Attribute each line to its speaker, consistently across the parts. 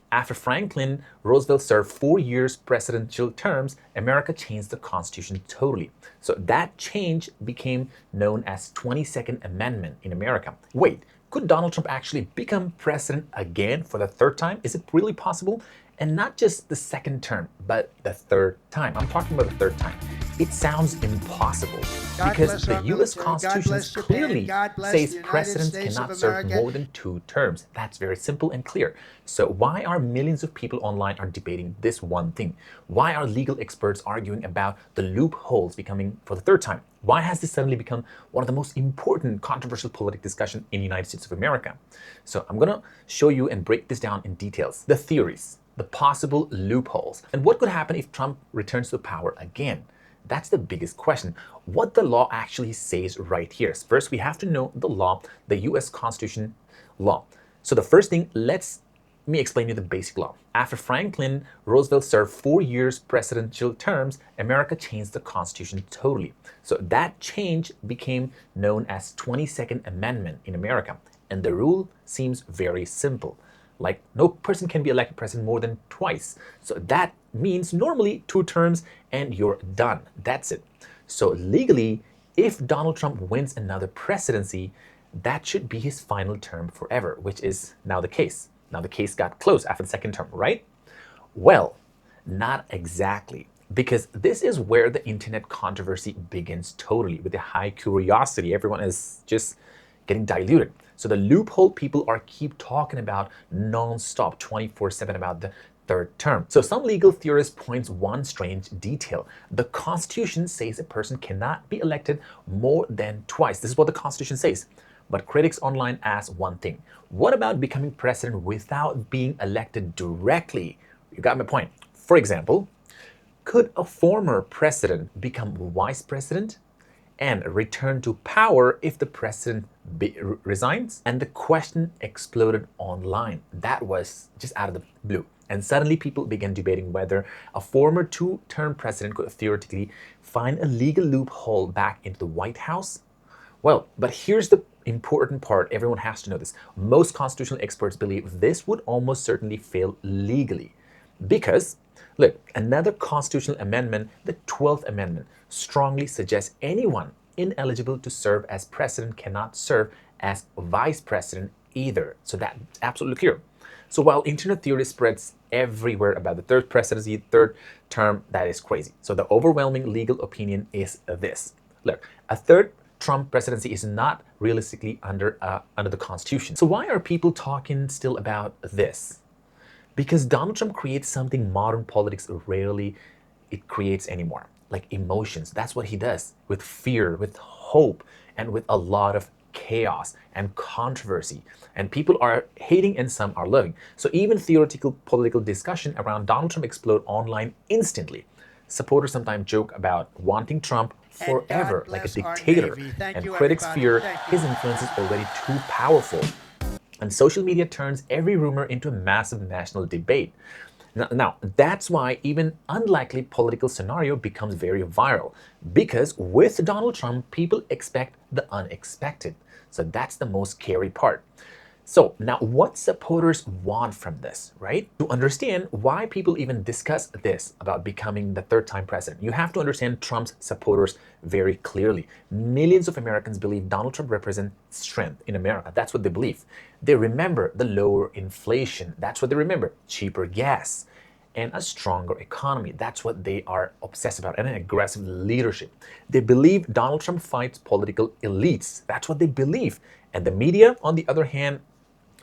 Speaker 1: After Franklin Roosevelt served 4 years presidential terms, America changed the Constitution totally. So that change became known as 22nd Amendment in America. Wait, could Donald Trump actually become president again for the third time? Is it really possible? And not just the second term, but the third time. I'm talking about the third time. It sounds impossible because the US Constitution clearly says presidents cannot serve more than 2 terms. That's very simple and clear. So why are millions of people online are debating this one thing? Why are legal experts arguing about the loopholes becoming for the third time? Why has this suddenly become one of the most important controversial political discussion in the United States of America? So I'm going to show you and break this down in details. The theories, the possible loopholes, and what could happen if Trump returns to power again. That's the biggest question. What the law actually says right here. First, we have to know the law, the US Constitution law. So the first thing, let me explain you the basic law. After Franklin Roosevelt served 4 years presidential terms, America changed the Constitution totally. So that change became known as 22nd Amendment in America. And the rule seems very simple. Like, no person can be elected president more than twice. So that means normally 2 terms and you're done. That's it. So legally, if Donald Trump wins another presidency, that should be his final term forever, which is now the case. Now the case got closed after the second term, right? Well, not exactly. Because this is where the internet controversy begins totally, with the high curiosity. Everyone is just getting diluted. So the loophole people are keep talking about non-stop 24/7 about the third term. So some legal theorists points one strange detail. The Constitution says a person cannot be elected more than twice. This is what the Constitution says. But critics online ask one thing. What about becoming president without being elected directly? You got my point. For example, could a former president become vice president and return to power if the president resigns? And the question exploded online. That was just out of the blue. And suddenly people began debating whether a former 2-term president could theoretically find a legal loophole back into the White House. Well, but here's the important part. Everyone has to know this. Most constitutional experts believe this would almost certainly fail legally. Because, look, another constitutional amendment, the 12th Amendment, strongly suggests anyone ineligible to serve as president cannot serve as vice president either. So that's absolutely clear. So while internet theory spreads everywhere about the third presidency, third term, that is crazy. So the overwhelming legal opinion is this. Look, a third Trump presidency is not realistically under the Constitution. So why are people talking still about this? Because Donald Trump creates something modern politics rarely it creates anymore, like emotions. That's what he does, with fear, with hope, and with a lot of chaos and controversy. And people are hating and some are loving. So even theoretical political discussion around Donald Trump explode online instantly. Supporters sometimes joke about wanting Trump forever, like a dictator. And critics fear his influence is already too powerful. And social media turns every rumor into a massive national debate. Now, that's why even unlikely political scenario becomes very viral. Because with Donald Trump, people expect the unexpected. So that's the most scary part. So now what supporters want from this, right? To understand why people even discuss this about becoming the third time president, you have to understand Trump's supporters very clearly. Millions of Americans believe Donald Trump represents strength in America. That's what they believe. They remember the lower inflation. That's what they remember. Cheaper gas and a stronger economy. That's what they are obsessed about, and an aggressive leadership. They believe Donald Trump fights political elites. That's what they believe. And the media, on the other hand,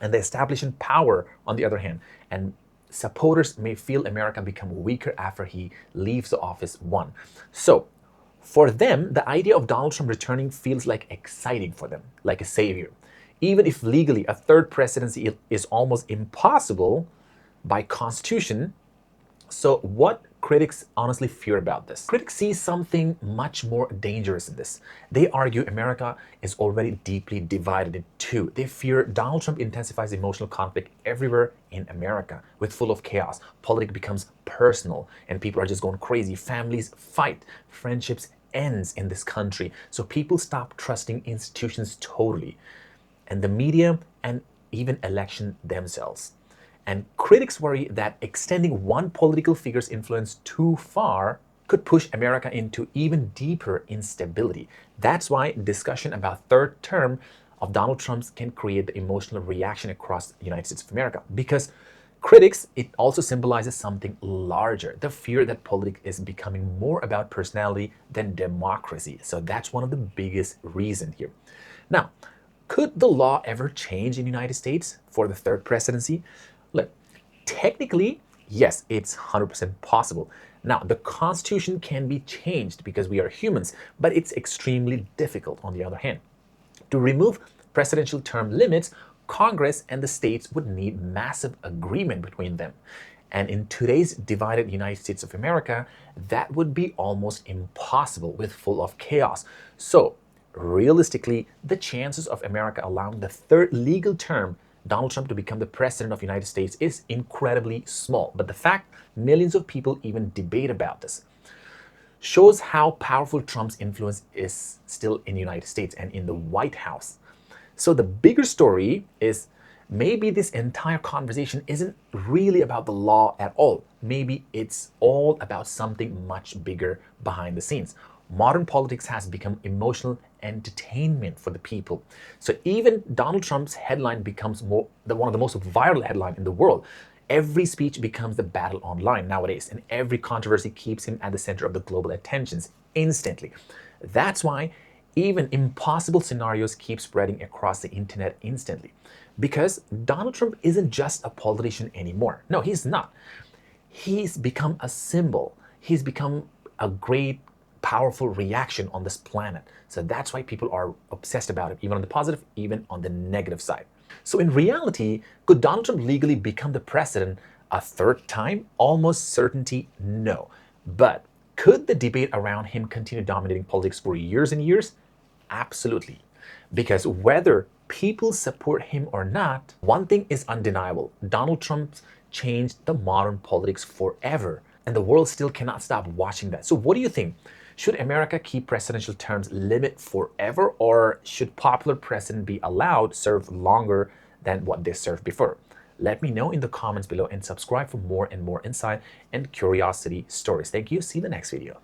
Speaker 1: and the establishment power, on the other hand. And supporters may feel America become weaker after he leaves the office one. So for them, the idea of Donald Trump returning feels like exciting for them, like a savior. Even if legally a third presidency is almost impossible by constitution. So what critics honestly fear about this? Critics see something much more dangerous in this. They argue America is already deeply divided in two. They fear Donald Trump intensifies emotional conflict everywhere in America, with full of chaos. Politics becomes personal and people are just going crazy. Families fight, friendships ends in this country. So people stop trusting institutions totally, and the media and even election themselves. And critics worry that extending one political figure's influence too far could push America into even deeper instability. That's why discussion about third term of Donald Trump's can create the emotional reaction across the United States of America. Because critics, it also symbolizes something larger, the fear that politics is becoming more about personality than democracy. So that's one of the biggest reasons here. Now, could the law ever change in the United States for the third presidency? Look, technically, yes, it's 100% possible. Now, the Constitution can be changed because we are humans, but it's extremely difficult on the other hand. To remove presidential term limits, Congress and the states would need massive agreement between them. And in today's divided United States of America, that would be almost impossible with full of chaos. So, realistically, the chances of America allowing the third legal term Donald Trump to become the president of the United States is incredibly small. But the fact millions of people even debate about this shows how powerful Trump's influence is still in the United States and in the White House. So the bigger story is maybe this entire conversation isn't really about the law at all. Maybe it's all about something much bigger behind the scenes. Modern politics has become emotional entertainment for the people. So even Donald Trump's headline becomes one of the most viral headlines in the world. Every speech becomes the battle online nowadays, and every controversy keeps him at the center of the global attentions instantly. That's why even impossible scenarios keep spreading across the internet instantly. Because Donald Trump isn't just a politician anymore. No, he's not. He's become a symbol. He's become a great, powerful reaction on this planet. So that's why people are obsessed about it, even on the positive, even on the negative side. So in reality, could Donald Trump legally become the president a third time? Almost certainty, no. But could the debate around him continue dominating politics for years and years? Absolutely. Because whether people support him or not, one thing is undeniable. Donald Trump changed the modern politics forever, and the world still cannot stop watching that. So what do you think? Should America keep presidential terms limit forever, or should popular president be allowed serve longer than what they served before? Let me know in the comments below and subscribe for more and more insight and curiosity stories. Thank you. See you in the next video.